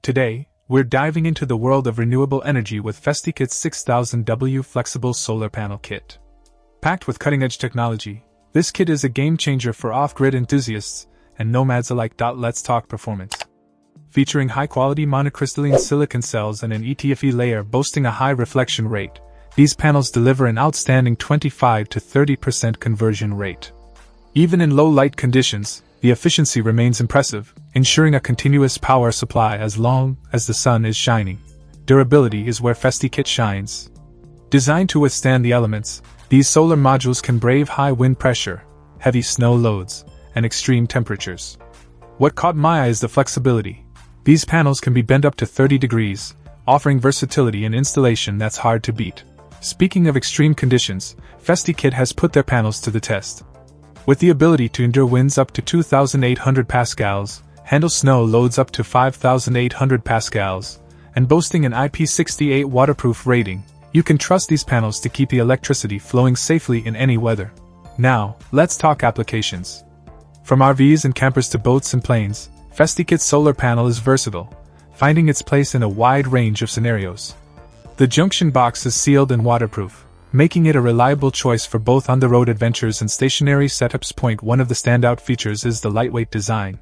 Today, we're diving into the world of renewable energy with FestiKit's 6000W Flexible Solar Panel Kit. Packed with cutting-edge technology, this kit is a game-changer for off-grid enthusiasts and nomads alike. Let's talk performance. Featuring high-quality monocrystalline silicon cells and an ETFE layer boasting a high reflection rate, these panels deliver an outstanding 25 to 30% conversion rate. Even in low-light conditions, the efficiency remains impressive, ensuring a continuous power supply as long as the sun is shining. Durability is where FestiKit shines. Designed to withstand the elements, these solar modules can brave high wind pressure, heavy snow loads, and extreme temperatures. What caught my eye is the flexibility. These panels can be bent up to 30 degrees, offering versatility in installation that's hard to beat. Speaking of extreme conditions, FestiKit has put their panels to the test. With the ability to endure winds up to 2,800 pascals, handle snow loads up to 5,800 pascals, and boasting an IP68 waterproof rating, you can trust these panels to keep the electricity flowing safely in any weather. Now, let's talk applications. From RVs and campers to boats and planes, FestiKit's solar panel is versatile, finding its place in a wide range of scenarios. The junction box is sealed and waterproof, making it a reliable choice for both on-the-road adventures and stationary setups. One of the standout features is the lightweight design.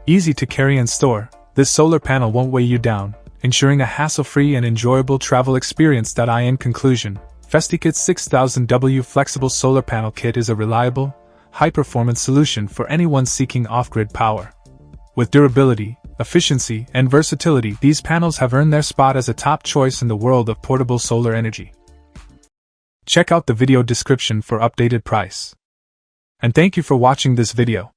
Easy to carry and store, this solar panel won't weigh you down, ensuring a hassle-free and enjoyable travel experience. In conclusion, FestiKit's 6000W Flexible Solar Panel Kit is a reliable, high-performance solution for anyone seeking off-grid power. With durability, efficiency, and versatility, these panels have earned their spot as a top choice in the world of portable solar energy. Check out the video description for updated price. And thank you for watching this video.